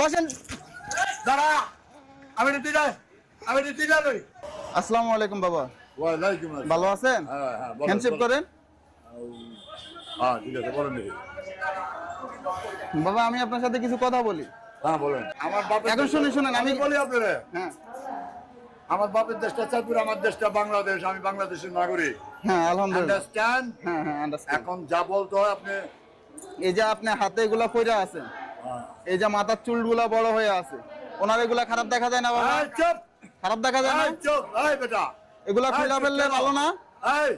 বসেন। দাঁড়া, আমি নীতি যাই, আমি নীতি যাই। আসসালামু আলাইকুম বাবা। ওয়ালাইকুম আসসালাম। ভালো আছেন? হ্যাঁ হ্যাঁ, বলেন, হ্যান্ডশেক বলেন। করেন। হ্যাঁ ঠিক আছে, বলেন দেখি। বাবা আমি আপনার সাথে কিছু কথা বলি। হ্যাঁ বলেন। আমার বাপের এখন শুনুন শুনুন আমি আমি বলি আপনারে, হ্যাঁ আমার বাপের দেশটা চাঁদপুর, আমার দেশটা বাংলাদেশ, আমি বাংলাদেশের নাগরিক। হ্যাঁ আলহামদুলিল্লাহ। আন্ডারস্ট্যান্ড? হ্যাঁ হ্যাঁ আন্ডারস্ট্যান্ড। এখন যা বলতে হয় আপনি। এই যে আপনি হাতে এগুলা পইরা আছে, এই যে মাথার চুলগুলা বড় হয়ে আছে, ওনার এগুলা খারাপ দেখা যায় না বাবা? এই চুপ, খারাপ দেখা যায় না? এই চুপ, এই বেটা, এগুলা এই খুলে চুপ ফেললে কেন? ভালো না? এই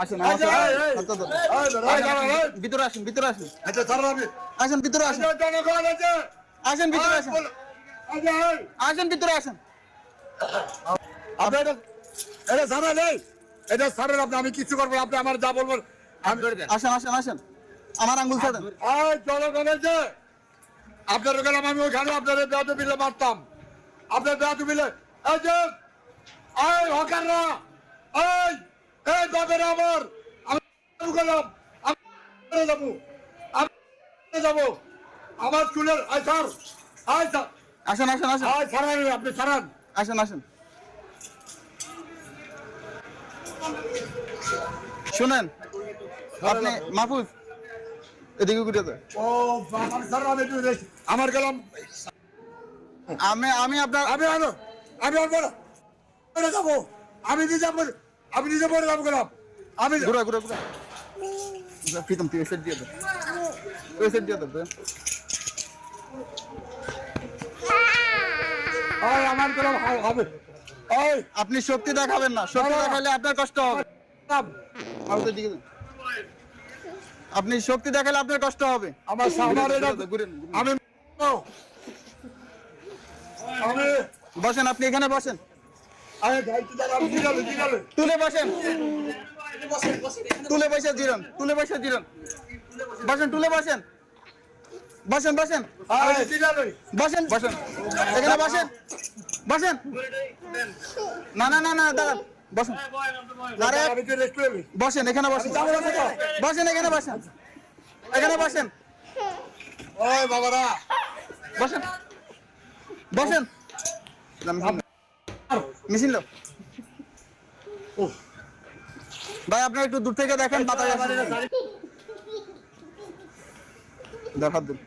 আসেন এই আমার যে, সাথে। এই, এই, আচ্ছা, আচ্ছা। এই বেটা, এই দাঁড়া, এই। ভিতরে আসেন, ভিতরে আসেন। আচ্ছা ছাড়ো আমি। আসেন ভিতরে আসেন। আচ্ছা জনগণ আছে। আসেন ভিতরে এই আসেন। বলো। আচ্ছা এই, আসেন ভিতরে আসেন। আপনি এটা ছাড়েন, এই এটা ছাড়েন আপনি, আমি কিছু করবো না, আপনি আমার যা বলবেন আমি। আসেন আসেন আসেন। আমার আঙ্গুল ছাড়েন। এই জনগণ আছে, আপনার গেলাম আমি ওইখানে আপনার বেয়াদু বিলে মারতাম, আপনার বেয়াদু বিলে। এই যে এই হকাররা, এই এই বাবের আমার, আমি গেলাম, আমি যাবো, আমি যাবো, আমার চুলের আই স্যার, আই স্যার, আসেন আসেন আসেন। আই ছাড়ান, আপনি ছাড়ান। আসেন আসেন। শুনেন আপনি মাহফুজ এদিকে ঘুরে যায়। ও আমার স্যার, আমি একটু আমার গেলাম, আমি আমি আপনার আমি আনো, আমি আনবো না, আমি যাবো, আমি নিজে যাবো, আমি নিজে পরে যাবো গেলাম, আমি ঘুরে ঘুরে ঘুরে প্রীতম তুই সেট দিয়ে দে, তুই সেট দিয়ে দে। এই আমার গেলাম হবে। এই আপনি শক্তি দেখাবেন না, শক্তি দেখালে আপনার কষ্ট হবে। মাহফুজের দিকে যান। আপনি শক্তি দেখালে আপনার কষ্ট হবে। আমার সামনে ঘুরেন। আমি আমি বসেন, আপনি এখানে বসেন। আমি দায়িত্ব দ্বারা আমি জিরালে জিরালে তুলে বসেন, তুলে বসে জিরন, তুলে বসে জিরন। বসেন, তুলে বসেন, বসেন বসেন আমি জিরালে। বসেন বসেন, এখানে বসেন, বসেন। না না না না দাঁড়ান, বসেন। আরে আমি তো রেস্ট নেবি। বসেন, এখানে বসেন, বসেন এখানে বসেন, এখানে বসেন, ওই বাবারা, বসেন বসেন। মিছিল দাও। ভাই আপনি একটু দূর থেকে দেখেন, বাতাস আসছে। দেখা দিন,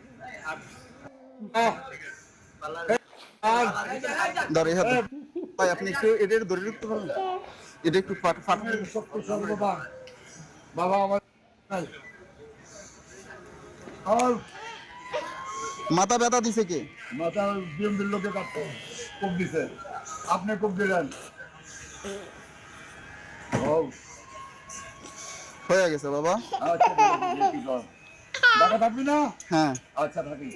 দাঁড়িয়ে হাতে। ভাই আপনি একটু এটা ধরে রাখতে পারবেন? এটা একটু ফাটা শক্তি সর্বদা বাবা আমার নাই। আর মাথা ব্যথা দিছে কে? মাথা বিএমপির লোকে কাটতো, কোপ দিছে, আপনি কোপ দিলেন। ও হয়ে গেছে বাবা। আচ্ছা ঠিক আছে, কি কর ঢাকা থাকবি না? হ্যাঁ। আচ্ছা থাকি।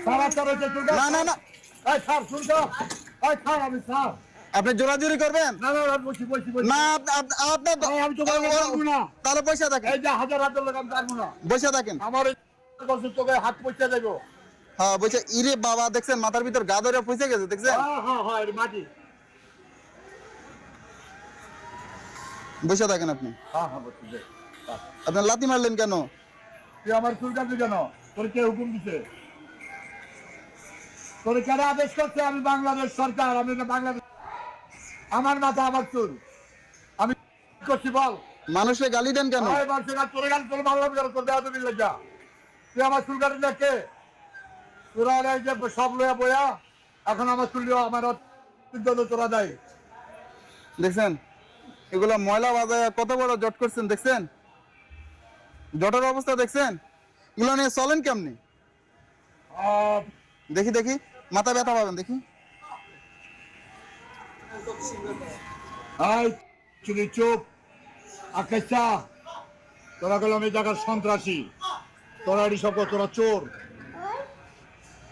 স্যার আপনার হচ্ছে চুলকা, না না না, এই স্যার চুলকা, এই স্যার আমি স্যার, আপনি জোরাজুরি করবেন না না না, বসি বসি বসি। না? আপনার আমি তো পারবো না। তাহলে পয়সা থাকেন, এই যে হাজার হাজার লোক আমি পারবো না। পয়সা থাকেন। আমার এই বছর তোকে হাত পয়সা দেবো। হ্যাঁ বলছে ইরে বাবা, দেখছেন মাথার ভিতর গা ধরে পয়সা গেছে, দেখছেন? হ্যাঁ হ্যাঁ হ্যাঁ, এটা মাটি। পয়সা থাকেন আপনি। হ্যাঁ হ্যাঁ বসি দে। আপনার লাথি মারলেন কেন? তুই আমার চুল কাটবি কেন? তোর কে হুকুম দিছে? তোর কেন আদেশ করছে? আমি বাংলাদেশ সরকার, আমি এটা বাংলাদেশ, আমার মাথা আমার চুল, আমি কি করছি বল? মানুষে গালি দেন কেন? ভাই বলছে না, তোর গান তোর ভালো লাগবে, তোর দেওয়া তুমি লেগা, তুই আমার চুল কাটি না কে? তোরা এই যে সব লইয়া বইয়া এখন আমার চুল লিও, আমার জন্য তোরা দেয়। দেখছেন এগুলা ময়লা বাজায় কত বড় জট করছেন, দেখছেন জটের অবস্থা, দেখছেন এগুলো নিয়ে চলেন কেমনি? দেখি দেখি, মাথা ব্যথা পাবেন দেখি। এই চুলি চুপ, আকাশা, তোরা গেলাম এই জায়গার সন্ত্রাসী, তোরা এটি সব কর, তোরা চোর।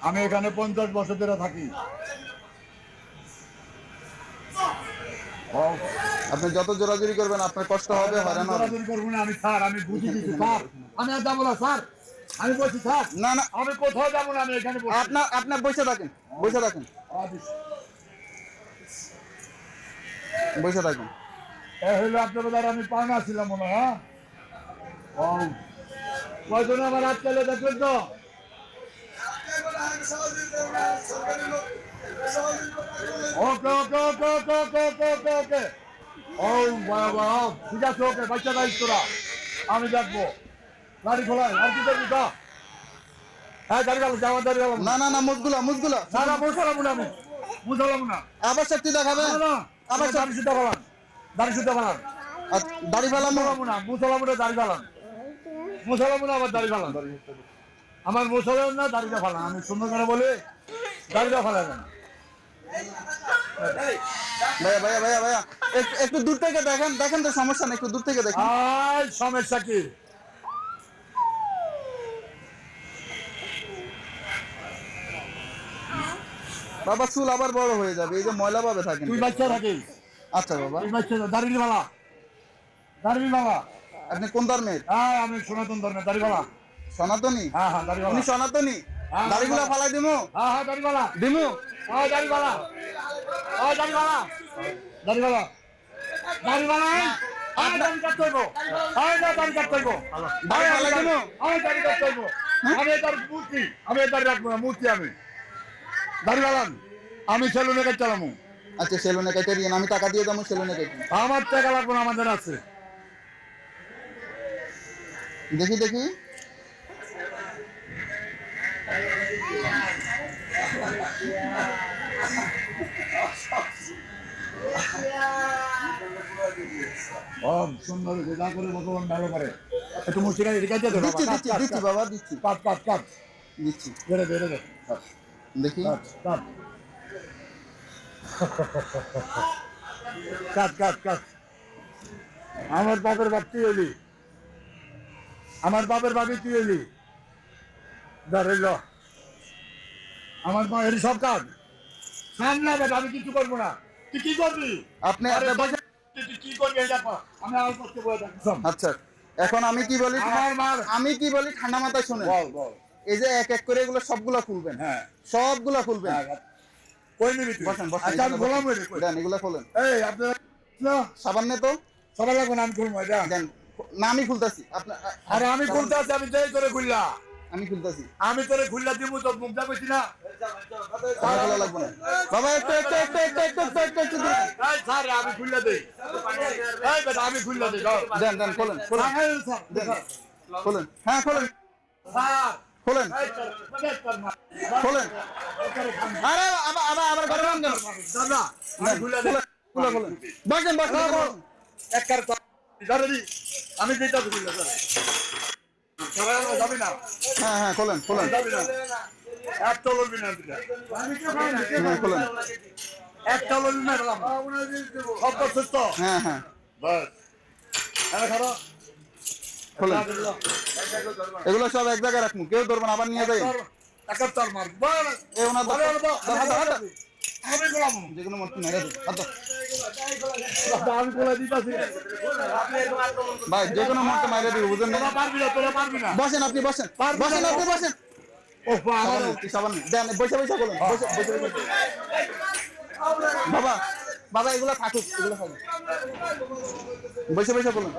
আমি এখানে 50 বছর ধরে থাকি। আপনি যত জোরাজুরি করবেন আপনার কষ্ট হবে, হয়রান হবে। জোরাজুরি করবো না আমি স্যার, আমি বুঝি দিচ্ছি স্যার, আমি আর যাবো না স্যার, আমি বলছি স্যার, না না, আমি কোথাও যাবো না, আমি এখানে বসি। আপনার আপনার বসে থাকেন, বসে থাকেন, বসে থাকেন। এ হইলো আপনার দ্বারা আমি পাওনা ছিলাম মনে হয়। হ্যাঁ কয়জন আমার হাত চালে দেখবেন তো? ওকে ওকে ওকে ওকে ওকে ওকে ওকে ওকে ও বাবা ঠিক আছে ওকে বাচ্চা গাইস তোরা আমি দেখবো গাড়ি খোলাই আর কি দেখবি তা হ্যাঁ দাঁড়িয়ে গেল যাওয়ার দাঁড়িয়ে গেল না না না মুখগুলা মুখগুলা না না বসালাম না আমি বুঝলাম না আবার শক্তি দেখাবে না না আবার আবার দাড়ি সুদ্ধা বলান দাড়ি সুদ্ধা বলান দাড়ি ফেলাম মুসলাম না মুসলাম না দাড়ি ফেলান মুসলাম না আবার দাড়ি ফেলান আমার মুসলাম না দাড়িটা ফেলান আমি সুন্দর করে বলি দাড়িটা ফেলান না ভাইয়া ভাইয়া ভাইয়া ভাইয়া একটু দূর থেকে দেখেন দেখেন তো সমস্যা নেই একটু দূর থেকে দেখেন আয় সমস্যা কি বাবা চুল আবার বড় হয়ে যাবে এই যে ময়লা পাবে থাকেন তুই বাচ্চা থাকিস আচ্ছা বাবা তুই বাচ্চা দাড়ি ফেলা দাড়ি ফেলা আপনি কোন ধর্মের হ্যাঁ আমি সনাতন ধর্মের দাড়ি ফেলা সনাতনী হ্যাঁ হ্যাঁ দাড়ি উনি ফেলা সনাতনী হ্যাঁ, দাড়িগুলা ফালাই দিমু হ্যাঁ হ্যাঁ দাড়ি ফেলা দিমু হ্যাঁ দাড়ি ফেলা হ্যাঁ দাড়ি ফেলা দাড়ি ফেলা দাড়ি ফেলা আয় দাড়ি কাট করবো আয় না দাড়ি কাট করবো দাড়ি ফালাই দিমু আয় দাড়ি কাট করবো আমি এটার মূর্তি আমি এটার রাখবো না মূর্তি আমি দাড়ি ফেলান আমি সেলুনে কাজ চালামু আচ্ছা সেলুনে কেটে দিন আমি টাকা দিয়ে যাবো সেলুনে কেটে আমার টাকা লাগবে না আমাদের আছে দেখি দেখি সুন্দর যা করে ভগবান ভালো করে একটু মুষ্টি গাড়ি রেখে দে দিচ্ছি দিচ্ছি দিচ্ছি বাবা দিচ্ছি কাট কাট কাট দিচ্ছি বেড়ে বেড়ে দে দেখি কাট কাট কাট কাট আমার বাপের বাপ তুই এলি আমার বাপের বাপি তুই এলি ধরে ল আমার মা এর সব কাজ সামনে বেটা আমি কিছু করবো না তুই কি করবি আপনি আপনি বসে- তুই কি করবি এটা কর। আমি আর করতে বলে দেখলাম আচ্ছা এখন আমি কি বলি আমার মার আমি কি বলি ঠান্ডা মাথায় শুনেন বল বল এই যে এক এক করে এগুলো সবগুলা খুলবেন হ্যাঁ সবগুলা খুলবেন কই নিবি তুই বসেন বসেন আচ্ছা আমি এখানে গোলাম বসেন। হয়ে কই দেন এগুলা খোলেন এই আপনারা না সাবান নে তো সবাই লাগবে না আমি খুলবো এটা দেন না আমি খুলতাছি আপনার আরে আমি খুলতে আছি আমি যেই করে খুললা আমি খুলতাছি আমি তোরে খুললা দিব তো মুখ দা কইছি না আমার খোলা লাগবে না বাবা একটু একটু একটু একটু একটু একটু একটু একটু দিন। এই স্যার আমি খুললা দেই এই বেটা আমি খুললা দেই যাও দেন দেন খোলেন খোলেন দেন খোলেন হ্যাঁ খোলেন স্যার খোলেন এই স্যার না খোলেন আরে আবার আবার আবার ঘরে রান কেন দাদা আমি খুললা দেই খোলা খোলেন বসেন বসেন বসেন। এক কার দাঁড়াবি আমি যেটা খুললা স্যার সবাই যাবি না হ্যাঁ হ্যাঁ খোলেন খোলেন যাবি না একটা লড়বি না তুই হ্যাঁ খোলেন একটা লড়বি না গেলাম সব করছিস তো হ্যাঁ হ্যাঁ বাস হ্যাঁ খারো খোলেন এগুলো সব এক জায়গায় রাখবো কেউ ধরবেন আবার নিয়ে যাই একাত্তর মার বল এ ওনার বল হাত আমি গোলাম যে কোনো মূর্তি মেরে দিন হাত দাও। আমি গোলা দিতাছি ভাই যে কোনো মূর্তি মেরে দিবে বুঝেন না তোরা পারবি না বসেন আপনি বসেন বসেন আপনি বসেন ও আমার সাবান নেই, সাবান নেই। দেন বসে বসে বলুন বসে বসে বসে বাবা বাবা এগুলো থাকুক এগুলো থাকুক বসে বসে বলুন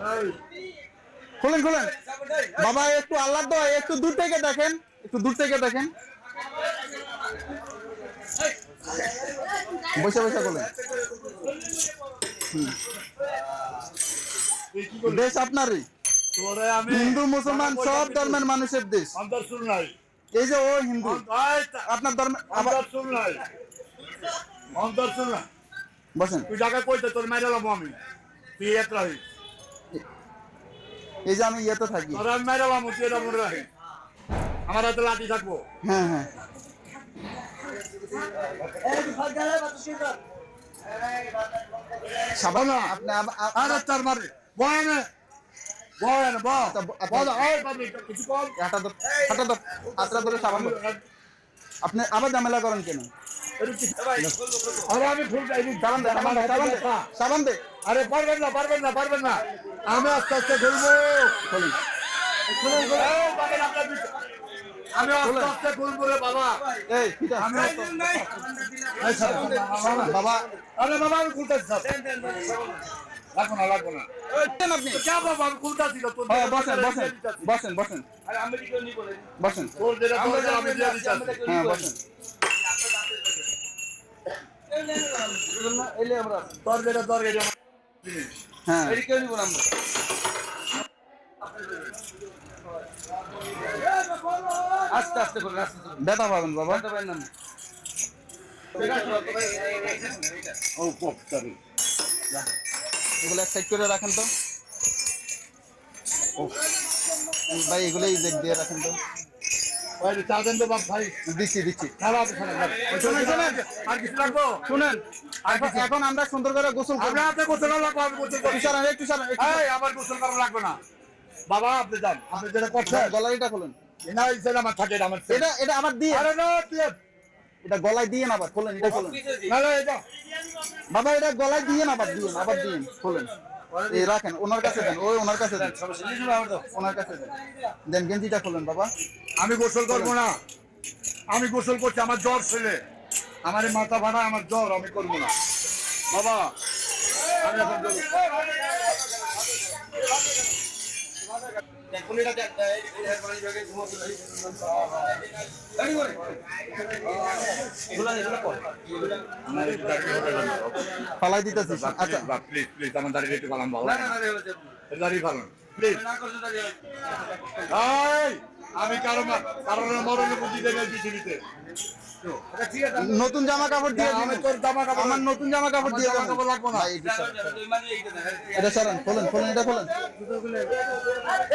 খুলেন খুলেন বাবা একটু আল্লাহ দোয়া একটু দূর থেকে দেখেন একটু দূর থেকে দেখেন বসে বসে বলেন দেশ আপনারই তোরে আমি হিন্দু মুসলমান সব ধর্মের মানুষের দেশ অন্তর শুন নাই এই যে ও হিন্দু আপনার ধর্ম আবার অন্তর শুন নাই অন্তর শুন না বসেন তুই টাকা কইতে তোর মাইরালাম আমি তুই এত রাখি এই যে আমি ইয়েতে থাকি তোর আমি মাইরালাম তুই এটা মনে রাখি আমার হাতে লাঠি থাকবো হ্যাঁ হ্যাঁ সাবান আপনি আরে তার মারে বয়ানে বয়ানে বল বল এই বাবু কিছু বল হাতটা ধরে সাবান দাও। আপনি আবার ঝামেলা করেন কেন আরে আমি ফুল যাই সাবান দে সাবান দে সাবান দে সাবান দে আরে পারবেন না পারবেন না পারবেন না আমি আস্তে আস্তে খুলবো বলুন এই বাবা, আপনার পিছনে। আমি আস্তে আস্তে খুলবো রে বাবা এই ঠিক আছে আমি এই ছাড়ো। বাবা আরে বাবা আমি খুলতেছি স্যার লাগবো না লাগবো না বসেন আপনি যা বাবা আমি খুলতেছি তো তোর হ্যাঁ বসেন বসেন বসেন বসেন বসেন তোর যেটা দরকার আমি দিয়ে দিচ্ছি হ্যাঁ বসেন এলে আমরা তরকারি হ্যাঁ এটি কেউ নিব না আমরা। আস্তে আস্তে করে আস্তে আস্তে করে। ব্যথা পাবেন বাবা। বলতে পারেন না। ও পপ সরি এগুলো এক সাইড করে রাখেন তো। ও ভাই এগুলো এই দিক দিয়ে রাখেন তো। ভাই চা দেন তো বাপ ভাই দিচ্ছি দিচ্ছি। খারাপ আর কিছু লাগবো শুনেন এখন আমরা সুন্দর করে গোসল করব। আমরা আপনি গোসল করা লাগবো আমি গোসল করি একটু সরান, একটু সরান, একটু এই আমার গোসল করা লাগবে না বাবা আপনি যান আপনি যেটা করছেন সরান। গলাইটা খুলেন। না ইসেন আমার থাকে এটা আমার এটা আবার দিয়ে আরে না তুই এটা গলায় দিয়ে আবার খোলেন। এটা খোলেন না না এটা বাবা, এটা গলায় দিয়ে আবার দিয়ে আবার দিয়ে খোলেন। এই রাখেন, ওনার কাছে দেন, ওই ওনার কাছে দেন, সমস্যা নেই, শুনুন আমার তো। ওনার কাছে দেন। দেন গেঞ্জিটা খোলেন বাবা। আমি গোসল করবো না আমি গোসল করছি আমার জ্বর ছেলে আমার এই মাথা ভাড়া আমার জ্বর আমি করবো না বাবা আমি এখন দেখুন এটা দেখ, এই পানি জগে ঘুমোতে লাগে। এই করে। এগুলা কর। ফালাই দিতেছি। আচ্ছা প্লিজ প্লিজ আমার দাঁড়িয়ে একটু পালাম বাবা না না না রে, হচ্ছে। দাঁড়িয়ে পালাম প্লিজ না করছো দাঁড়িয়ে। আমি কারণের মরণে বুদ্ধি দেবে পৃথিবীতে এটা ঠিক আছে। নতুন জামা কাপড় দিয়ে দিন। আমি তোর জামা কাপড় আমার নতুন জামা কাপড় দিয়ে জামা দেন। কাপড় লাগবো না ভাই, একটু সরান। দুই মানে এইটা না। এটা সরান, খোলেন খোলেন, এটা খোলেন।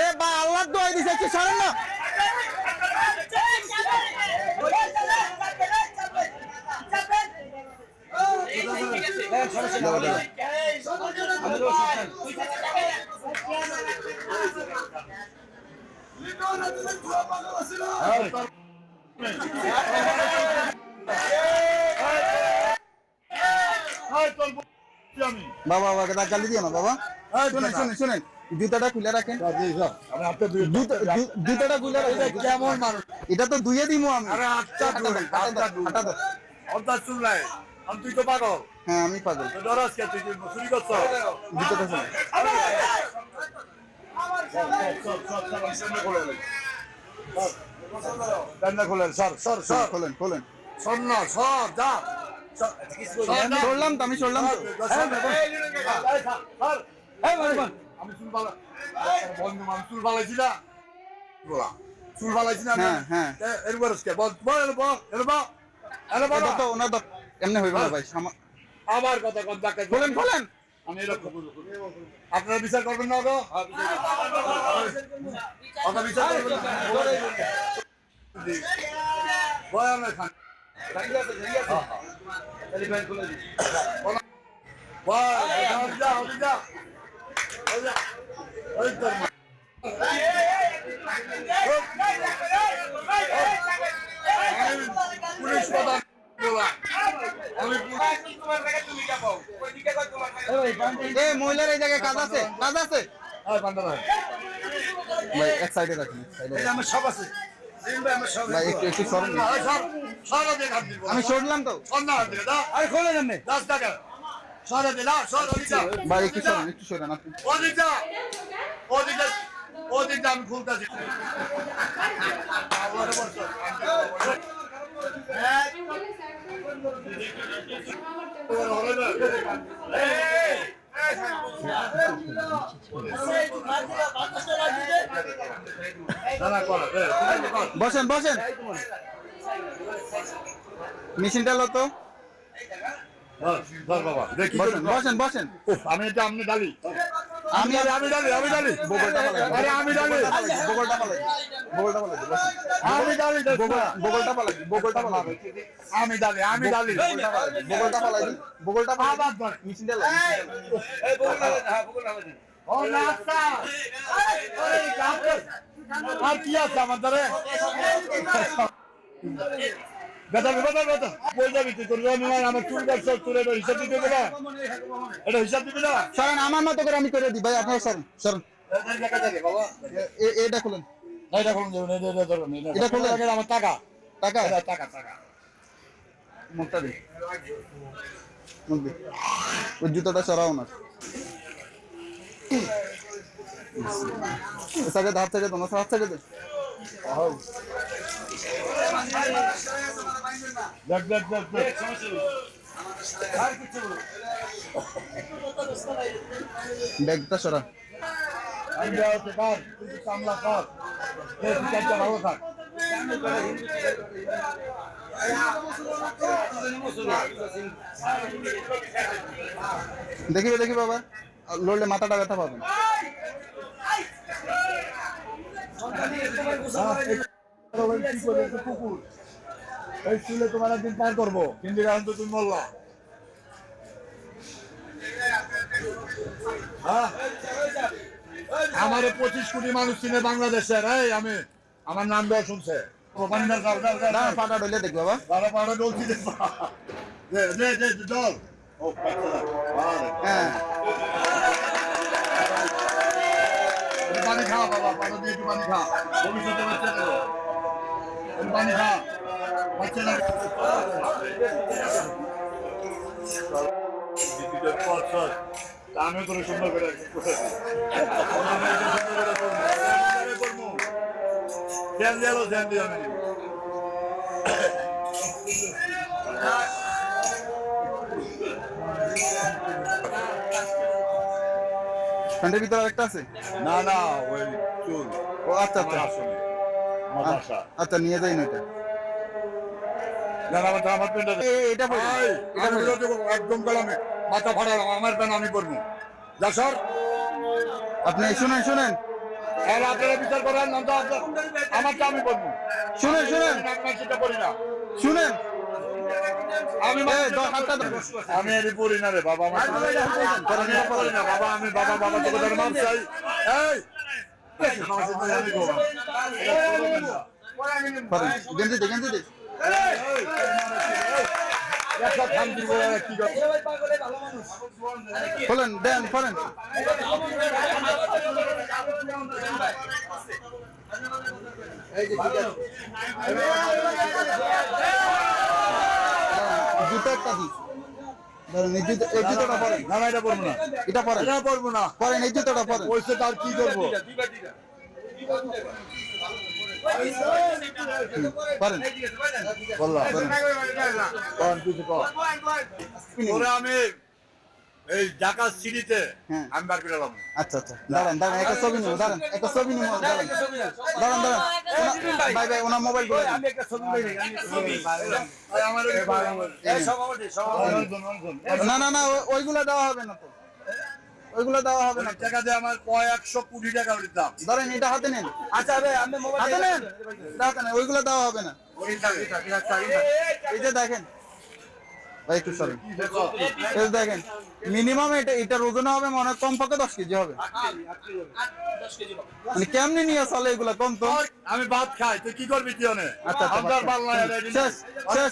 এ বা আল্লাহ দোয়াই দিছে, একটু সরান না। সমস্যা দাও, নেই। দাও। আমাদের অসুবিধা নেই। আমি বাবা বাবাকে গালি দিও না বাবা। শুনেন শুনেন শুনেন, জুতাটা খুলে রাখেন। আমি আপনার দুই জুতাটা খুলে রাখেন। কেমন মানুষ এটা তো ধুয়ে দিমু আমি। আরে আটটা হাঁটা দেন, হাঁটা দেন, হাঁটা দেন। অর্থাৎ শুনলাই আমি তুই তো পাগল হ্যাঁ আমি পাগল। তো ডরাস কে তুই চুরি করছ জুতাটা খুলেন। কান্না খোলেন সর সর সর খোলেন খোলেন। সর না সর যা সরলাম তো, আমি সরলাম তো। আমি চুল বালা বন্ধু মানুষ চুল বালাইছি না চুল বালাইছি না হ্যাঁ, হ্যাঁ। এরবার বল বল বল এরবার এরবার এটা তো ওনার তো এমনি হইব না ভাই। আমার কথা কোন ডাকে খোলেন খোলেন। আমি এরকম আপনারা বিচার করবেন না গো আপনারা বিচার করবেন না বয়ান খান পুলিশ প্রধান এ মহিলার এই জায়গায় কাজ আছে, কাজ আছে। ভাই এক সাইডে রাখেন, এক সাইডে রাখেন। আমার সব আছে। ভাই একটু একটু সরেন না। আমি সরলাম তো। আরে খোলেন আপনি। ভাই একটু সরেন, একটু সরেন আপনি। আমি খুলতেছি বসেন বসেন। মেশিনটা লো তো। বাবা দেখি বসেন বসেন বসেন। আমি এটা আপনি ডালি আমি আমি ডালি আমি ডালি বগলটা পালাই। আরে আমি ডালি বগলটা পালাই, বগলটা পালাই। বসেন। আমি ডালি বগলটা পালাই, বগলটা পালাই। আমি ডালি আমি ডালি বগলটা পালাই দিন, বগলটা পালাই। আবার ধর। মেশিনটা লো। এই বকুল লাগবে, হ্যাঁ বকুল লাগবে। ও নাস্তা আর কি আছে আমার দ্বারে বেটা বেটা বেটা বই যাবি তুই তোর আমার চুল ব্যবসা তোর এটা হিসাব দিতে হবে না এটা হিসাব দিবি না সরেন, আমার মতো করে আমি করে দিই ভাই। আপনারা সরেন সরেন। বাবা এটা খুলেন, এটা কোন যাবে এটা ধরুন এটা খুলে আমার টাকা টাকা। টাকা টাকা মুখটা দে, মুখ দে। ওই জুতোটা সরাও না। সাইডে হাত সাইডে তোমার হাত সাইডে দে। দেখ দেখ দেখ ব্যাগটা সরা। আমি দেওয়া হচ্ছে কর, তুই সামলা কর, ভালো থাক। দেখিবে দেখি বাবা, লড়লে মাথাটা ব্যথা পাবেন। কুকুর এই স্কুলে তোমার একদিন পার করবো, কিন্তু এখন তো তুমি বললা। আমার 25 কোটি মানুষ চিনে বাংলাদেশের। এই আমি আমার নাম দেওয়া শুনছে পাটা ডলে দেখ বাবা। বাবা পাড়া বলছি জল ও হ্যাঁ পানি খা বাবা, পানি দিয়ে একটু পানি খা, ভবিষ্যতে বাচ্চা দেবো, পানি খা বাচ্চা আমি করে সুন্দর করে ধ্যান দিলো, ধ্যান দিও আমি প্যান্টের ভিতরে আরেকটা আছে। না না ওই চুল ও আচ্ছা আচ্ছা আসলে আমার বাসা। আচ্ছা নিয়ে যাই না এটা। না আমার আমার প্যান্ট এটা পরে একদম গলামে মাথা ফাটালাম, আমার প্যান্ট আমি করবো। যা সর, আপনি শুনেন শুনেন আর আপনারা বিচার করেন না তো আমারটা আমি করবো। শুনেন শুনেন আপনার সেটা করি না, শুনেন আমি হাতটা ধরো। আমি এর পড়ি না রে বাবা, আমার আমি পড়ি না বাবা, আমি বাবা বাবা তো কথা মাপ চাই। এই আমার সাথে আমি করব পরেন গেঞ্জি দে গেঞ্জি দে। একটা খান দিব কি করে খোলেন দেন পরেন। জুতো একটা দিই ধরেন, এই জুতোটা পরেন। না না এটা করবো না, এটা পরেন এটা করবো না, পরেন, এই জুতোটা পরেন। ওইসে তার কি করবো পরেন বললাম পরেন। কিছু কর ওরে আমি এই ঢাকা সিটিতে হ্যাঁ। আমি বার করে এলাম। আচ্ছা আচ্ছা দাঁড়ান দাঁড়ান, একটা ছবি নিব, দাঁড়ান একটা ছবি নিব, দাঁড়ান দাঁড়ান দাঁড়ান। ভাই ভাই ওনার মোবাইল করে দিন। আমার না না না ওইগুলা দেওয়া হবে না তো, ওইগুলা দেওয়া হবে না। টাকা দিয়ে আমার 100 কোটি টাকা দিতাম। ধরেন এটা হাতে নেন, আচ্ছা ভাই আমি মোবাইল হাতে নেন, হাতে নেন, ওইগুলা দেওয়া হবে না। এই যে দেখেন ভাই একটু সরেন, এই যে দেখেন মিনিমাম এটার ওজন হবে মনে হয় কমপক্ষে 10 কেজি হবে। মানে কেমনি নিয়ে চলে এগুলা কম তো। আমি ভাত খাই, তুই কি করবি? তুই আচ্ছা আচ্ছা আমার পাল্লা শেষ শেষ।